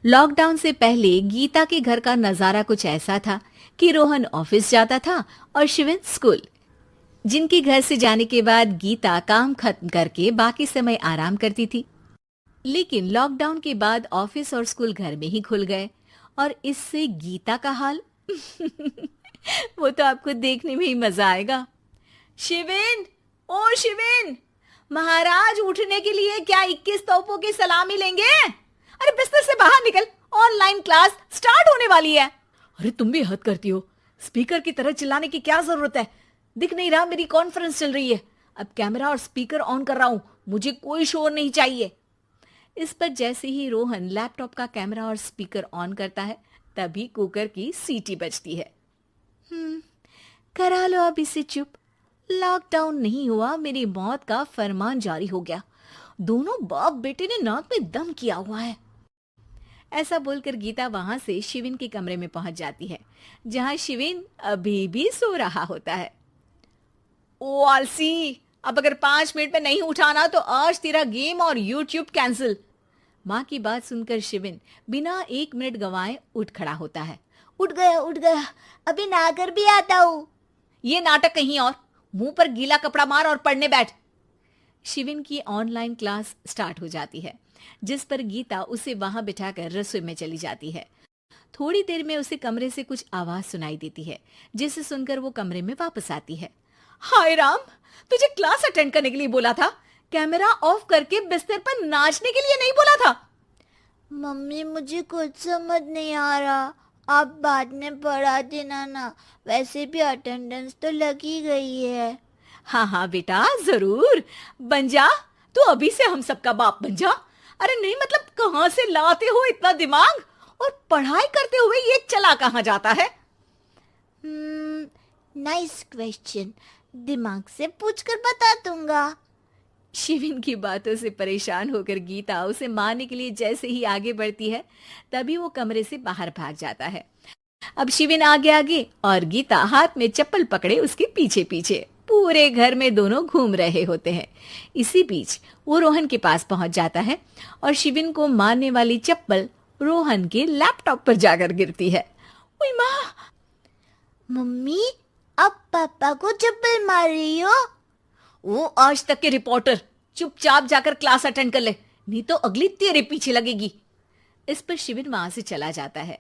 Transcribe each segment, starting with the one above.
Lockdown से पहले गीता के घर का नजारा कुछ ऐसा था कि रोहन ऑफिस जाता था और शिविन स्कूल। जिनके घर से जाने के बाद गीता काम खत्म करके बाकी समय आराम करती थी। लेकिन लॉकडाउन के बाद ऑफिस और स्कूल घर में ही खुल गए और इससे गीता का हाल वो तो आपको देखने में ही मजा आएगा। शिविन, ओ शिविन, महाराज उठने के लिए क्या 21 तोपों की सलामी लेंगे? अरे बिस्तर से बाहर निकल, ऑनलाइन क्लास स्टार्ट होने वाली है। अरे तुम भी हद करती हो, स्पीकर की तरह चिल्लाने की क्या जरूरत है? दिख नहीं रहा मेरी कॉन्फ्रेंस चल रही है। अब कैमरा और स्पीकर ऑन कर रहा हूं, मुझे कोई शोर नहीं चाहिए। इस पर जैसे ही रोहन लैपटॉप का कैमरा और स्पीकर ऑन करता है तभी कुकर की सीटी बजती है। करा लो अब इसे चुप। लॉकडाउन नहीं हुआ, मेरी मौत का फरमान जारी हो गया। दोनों बाप बेटे ने नाक में दम किया हुआ है। ऐसा बोलकर गीता वहां से शिविन के कमरे में पहुंच जाती है, जहां शिविन अभी भी सो रहा होता है। ओ आलसी, अब अगर 5 मिनट में नहीं उठाना तो आज तेरा गेम और यूट्यूब कैंसिल। माँ की बात सुनकर शिविन बिना 1 मिनट गंवाए उठ खड़ा होता है। उठ गया, अभी नहाकर भी आता हूँ। ये नाटक कहीं और, मुंह पर गीला कपड़ा मार और पढ़ने बैठ। शिविन की ऑनलाइन क्लास स्टार्ट हो जाती है, जिस पर गीता उसे वहां बिठाकर रसोई में चली जाती है। थोड़ी देर में उसे कमरे से कुछ आवाज सुनाई देती है, जिसे सुनकर वो कमरे में वापस आती है। हाय राम, तुझे क्लास अटेंड करने के लिए बोला था, कैमरा ऑफ करके बिस्तर पर नाचने के लिए नहीं बोला था। मम्मी मुझे कुछ समझ नहीं आ रहा, आप बाद में पढ़ा देना ना, वैसे भी अटेंडेंस तो लगी गई है। हाँ हाँ बेटा, जरूर बन जा। तू अभी से हम सबका बाप बन जा। अरे नहीं मतलब कहाँ से लाते हो इतना दिमाग, और पढ़ाई करते हुए ये चला कहाँ जाता है? नाइस क्वेश्चन, दिमाग से पूछकर बता दूंगा। शिविन की बातों से परेशान होकर गीता उसे मारने के लिए जैसे ही आगे बढ़ती है तभी वो कमरे से बाहर भाग जाता है। अब शिविन आगे आगे और गीता हाथ में चप्पल पकड़े उसके पीछे पीछे पूरे घर में दोनों घूम रहे होते हैं। इसी बीच वो रोहन के पास पहुंच जाता है और शिविन को मारने वाली चप्पल रोहन के लैपटॉप पर जाकर गिरती है। ओए माँ! मम्मी, अब पापा को चप्पल मार रही हो? वो आज तक के रिपोर्टर, चुपचाप जाकर क्लास अटेंड कर ले, नहीं तो अगली तेरे पीछे लगेगी। इस पर शिविन वहां से चला जाता है,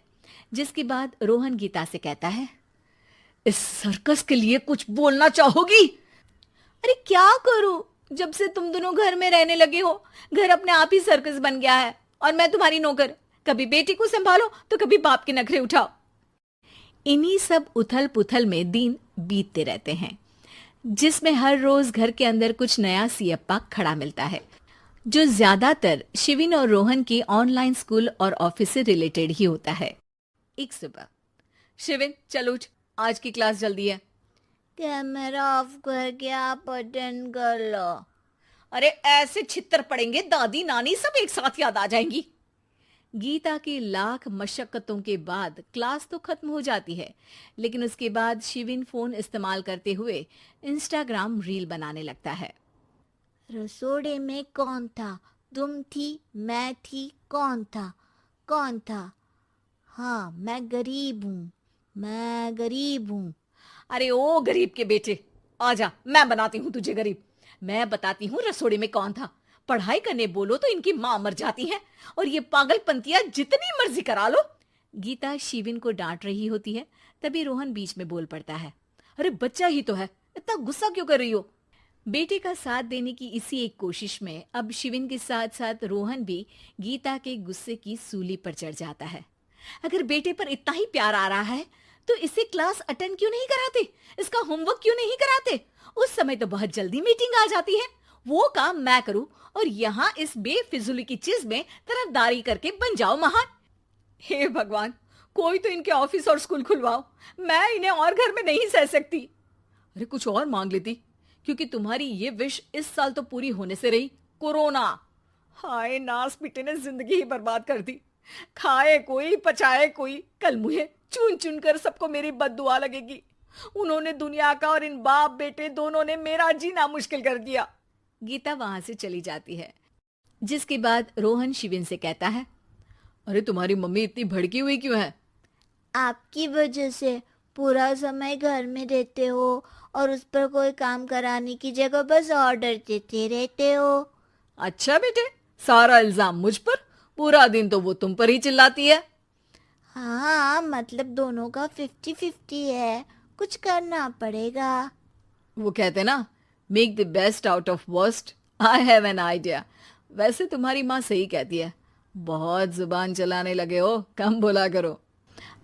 जिसके बाद रोहन गीता से कहता है, इस सर्कस के लिए कुछ बोलना चाहोगी? अरे क्या करूं, जब से तुम दोनों घर में रहने लगे हो, घर अपने आप ही सर्कस बन गया है और मैं तुम्हारी नौकर। कभी बेटी को संभालो तो कभी बाप के नखरे उठाओ। इन्हीं सब उथल पुथल में दिन बीतते रहते हैं, जिसमें हर रोज घर के अंदर कुछ नया सियप्पा खड़ा मिलता है, जो ज्यादातर शिविन और रोहन के ऑनलाइन स्कूल और ऑफिस से रिलेटेड ही होता है। एक सुबह, शिविन चल उठ, आज की क्लास जल्दी है। कैमरा ऑफ करके आप अटेंड कर लो। अरे ऐसे छित्तर पड़ेंगे, दादी नानी सब एक साथ याद आ जाएंगी। गीता की लाख मशक्कतों के बाद क्लास तो खत्म हो जाती है, लेकिन उसके बाद शिविन फोन इस्तेमाल करते हुए इंस्टाग्राम रील बनाने लगता है। रसोड़े में कौन था? तुम थी, मैं थी, कौन था? कौन था? हाँ, मैं गरीब हूँ। अरे ओ गरीब के बेटे, आजा, मैं बनाती हूँ तुझे गरीब। मैं बताती हूँ रसोड़े में कौन था। पढ़ाई करने बोलो तो इनकी माँ मर जाती है, और ये पागलपंतियां जितनी मर्जी करा लो। गीता शिविन को डांट रही होती है, तभी रोहन बीच में बोल पड़ता है। अरे बच्चा ही तो है, इतना गुस्सा क्यों कर रही हो? बेटे का साथ देने की इसी एक कोशिश में अब शिविन के साथ साथ रोहन भी गीता के गुस्से की सूली पर चढ़ जाता है। अगर बेटे पर इतना ही प्यार आ रहा है तो इसे क्लास अटेंड क्यों नहीं कराते, इसका होमवर्क क्यों नहीं कराते? उस समय तो बहुत जल्दी मीटिंग आ जाती है, वो काम मैं करूं और यहाँ इस बेफिजुली की चीज में तरफदारी करके बन जाओ महान। हे भगवान, कोई तो इनके ऑफिस और स्कूल खुलवाओ, मैं इन्हें और घर में नहीं सह सकती। अरे कुछ और मांग लेती, क्योंकि तुम्हारी ये विश इस साल तो पूरी होने से रही, कोरोना। हाय नास पिटे ने जिंदगी ही बर्बाद कर दी। खाए कोई पचाए कोई, कल मुझे चुन चुन कर सबको मेरी बद्दुआ लगेगी। उन्होंने दुनिया का और इन बाप बेटे दोनों ने मेरा जीना मुश्किल कर दिया। गीता वहां से चली जाती है, जिसके बाद रोहन शिविन से कहता है, अरे तुम्हारी मम्मी इतनी भड़की हुई क्यों है? आपकी वजह से पूरा समय घर में रहते हो और उस पर कोई काम कराने की जगह बस ऑर्डर देते रहते हो। अच्छा बेटे, सारा इल्जाम मुझ पर, पूरा दिन तो वो तुम पर ही चिल्लाती है। हाँ, मतलब दोनों का 50-50 है, कुछ करना पड़ेगा। वो कहते ना, make the best out of worst. I have an idea. वैसे तुम्हारी माँ सही कहती है, बहुत जुबान चलाने लगे हो, कम बोला करो।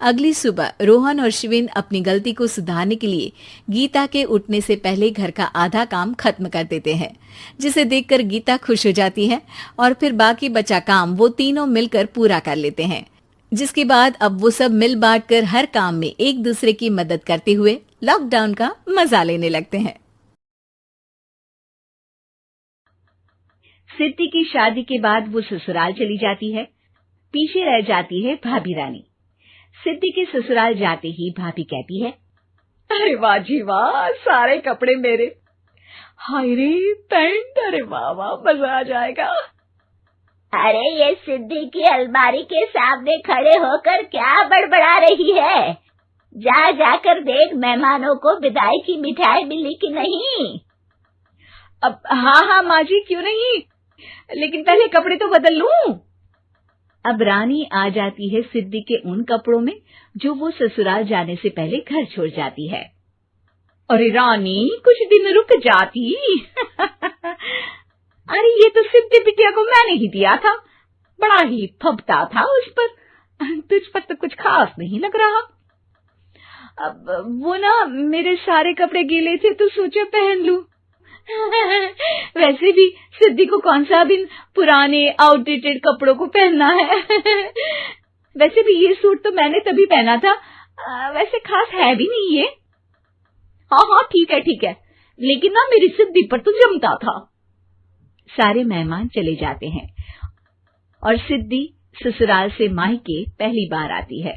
अगली सुबह रोहन और शिविन अपनी गलती को सुधारने के लिए गीता के उठने से पहले घर का आधा काम खत्म कर देते हैं, जिसे देखकर गीता खुश हो जाती है और फिर बाकी बचा काम वो तीनों मिलकर पूरा कर लेते हैं। जिसके बाद अब वो सब मिल बांट कर हर काम में एक दूसरे की मदद करते हुए लॉकडाउन का मजा लेने लगते हैं। सिद्धि की शादी के बाद वो ससुराल चली जाती है। पीछे रह जाती है भाभी रानी। सिद्धि के ससुराल जाते ही भाभी कहती है, अरे वाह जी वाह, सारे कपड़े मेरे। हाय रे पैंट, अरे वाह वाह, मजा आ जाएगा। अरे ये सिद्धि की अलमारी के सामने खड़े होकर क्या बड़बड़ा रही है? जा जाकर देख मेहमानों को विदाई की मिठाई मिली कि नहीं। अब हाँ माँ जी, क्यों नहीं, लेकिन पहले कपड़े तो बदल लूं। अब रानी आ जाती है सिद्धि के उन कपड़ों में जो वो ससुराल जाने से पहले घर छोड़ जाती है। अरे रानी, कुछ दिन रुक जाती। अरे ये तो सिद्धि बिटिया को मैंने ही दिया था, बड़ा ही फबता था उस पर, तुझ पर तो कुछ खास नहीं लग रहा। अब वो ना, मेरे सारे कपड़े गीले थे तो सोचा पहन लूं। वैसे भी सिद्धि को कौन सा दिन पुराने आउटडेटेड कपड़ों को पहनना है। वैसे भी ये सूट तो मैंने तभी पहना था, वैसे खास है भी नहीं ये। हाँ ठीक है, लेकिन ना मेरी सिद्धि पर तो जमता था। सारे मेहमान चले जाते हैं और सिद्धि ससुराल से मायके पहली बार आती है।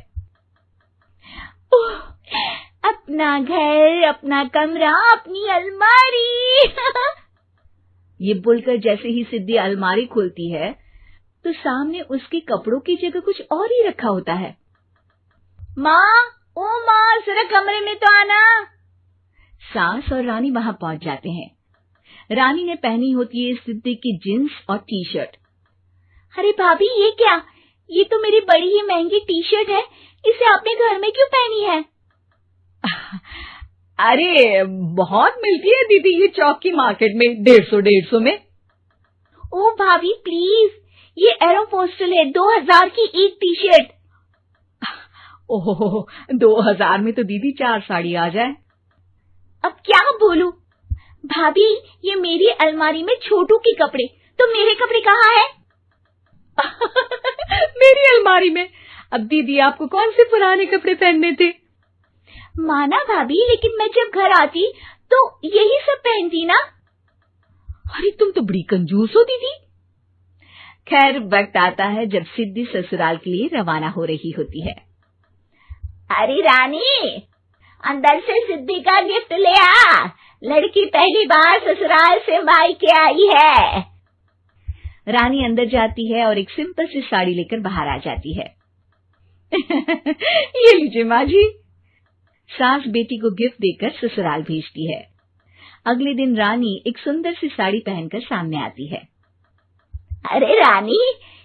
अपना घर, अपना कमरा, अपनी अलमारी। ये बोलकर जैसे ही सिद्धि अलमारी खोलती है तो सामने उसके कपड़ों की जगह कुछ और ही रखा होता है। ओ माँ, जरा कमरे में तो आना। सास और रानी वहां पहुंच जाते हैं। रानी ने पहनी होती है सिद्धि की जींस और टी शर्ट। अरे भाभी, ये क्या? ये तो मेरी बड़ी ही महंगी टी शर्ट है, इसे आपने घर में क्यों पहनी है? अरे बहुत मिलती है दीदी ये चौक की मार्केट में, 150 में। ओ भाभी प्लीज, ये एरोपोस्टल है, 2000 की एक टी शर्ट। ओह, 2000 में तो दीदी 4 साड़ी आ जाए। अब क्या बोलूं? भाभी, ये मेरी अलमारी में छोटू के कपड़े, तो मेरे कपड़े कहाँ हैं? मेरी अलमारी में? अब दीदी आपको कौन से पुराने कपड़े पहनने थे? माना भाभी, लेकिन मैं जब घर आती तो यही सब पहनती ना। अरे तुम तो बड़ी कंजूस हो दीदी। खैर, वक्त आता है जब सिद्धि ससुराल के लिए रवाना हो रही होती है। अरे रानी, अंदर से सिद्धि का गिफ्ट ले आ, लड़की पहली बार ससुराल से मायके आई है। रानी अंदर जाती है और एक सिंपल सी साड़ी लेकर बाहर आ जाती है। ये लीजिए माँ जी। सास बेटी को गिफ्ट देकर ससुराल भेजती है। अगले दिन रानी एक सुंदर सी साड़ी पहनकर सामने आती है। अरे रानी,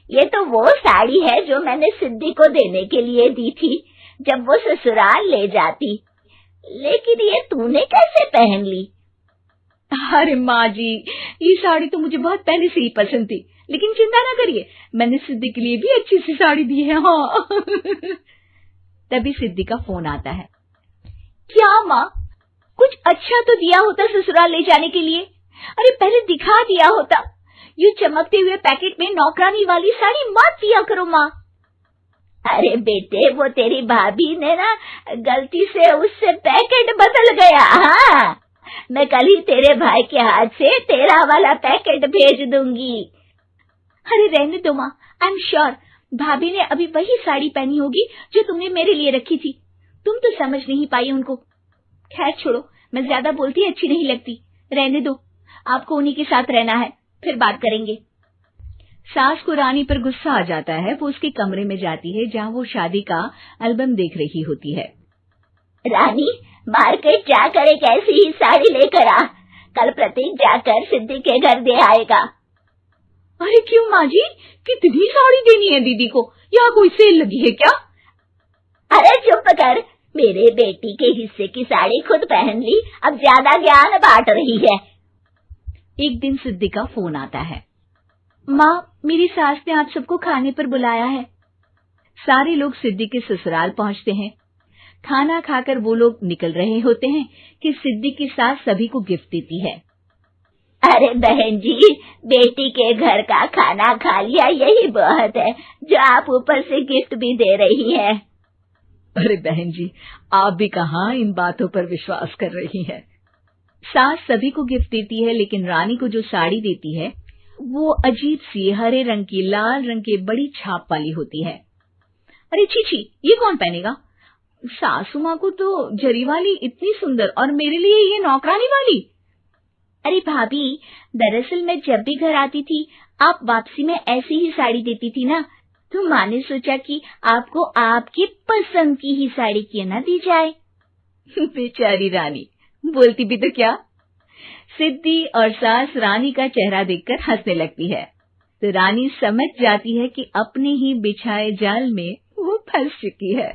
ये तो वो साड़ी है जो मैंने सिद्धि को देने के लिए दी थी जब वो ससुराल ले जाती, लेकिन ये तूने कैसे पहन ली? अरे माँ जी, ये साड़ी तो मुझे बहुत पहले से ही पसंद थी, लेकिन चिंता ना करिए, मैंने सिद्धि के लिए भी अच्छी सी साड़ी दी है। हाँ। तभी सिद्धि का फोन आता है। क्या माँ, कुछ अच्छा तो दिया होता ससुराल ले जाने के लिए। अरे पहले दिखा दिया होता। ये चमकते हुए पैकेट में नौकरानी वाली साड़ी मत दिया करो माँ। अरे बेटे, वो तेरी भाभी ने ना गलती से उससे पैकेट बदल गया। हाँ, मैं कल ही तेरे भाई के हाथ से तेरा वाला पैकेट भेज दूंगी। अरे रहने दो माँ, आई एम श्योर भाभी ने अभी वही साड़ी पहनी होगी जो तुमने मेरे लिए रखी थी। तुम तो समझ नहीं पाई उनको। खैर छोड़ो, मैं ज्यादा बोलती अच्छी नहीं लगती, रहने दो, आपको उन्हीं के साथ रहना है, फिर बात करेंगे। सास को रानी पर गुस्सा आ जाता है। वो उसके कमरे में जाती है जहाँ वो शादी का एल्बम देख रही होती है। रानी, मार्केट जाकर एक ऐसी ही साड़ी लेकर आ। कल प्रतीक जाकर सिद्धि के घर दे आएगा। अरे क्यों माँ जी, कितनी साड़ी देनी है दीदी को? यहाँ कोई सेल लगी है क्या? अरे चुप कर, मेरे बेटी के हिस्से की साड़ी खुद पहन ली, अब ज्यादा ज्ञान बांट रही है। एक दिन सिद्धि का फोन आता है। माँ, मेरी सास ने आप सबको खाने पर बुलाया है। सारे लोग सिद्धि के ससुराल पहुंचते हैं। खाना खाकर वो लोग निकल रहे होते हैं कि सिद्धि की सास सभी को गिफ्ट देती है। अरे बहन जी, बेटी के घर का खाना खा लिया, यही बहुत है, जो आप ऊपर से गिफ्ट भी दे रही है। अरे बहन जी, आप भी कहाँ इन बातों पर विश्वास कर रही हैं। सास सभी को गिफ्ट देती है, लेकिन रानी को जो साड़ी देती है वो अजीब सी हरे रंग की, लाल रंग की बड़ी छाप वाली होती है। अरे चीची, ये कौन पहनेगा? सासू माँ को तो जरी वाली इतनी सुंदर, और मेरे लिए ये नौकरानी वाली। अरे भाभी, दरअसल मैं जब भी घर आती थी आप वापसी में ऐसी ही साड़ी देती थी ना, तो माँ ने सोचा कि आपको आपकी पसंद की ही साड़ी क्यों ना दी जाए। बेचारी रानी, बोलती भी तो क्या। सिद्धि और सास रानी का चेहरा देखकर हंसने लगती है, तो रानी समझ जाती है कि अपने ही बिछाए जाल में वो फंस चुकी है।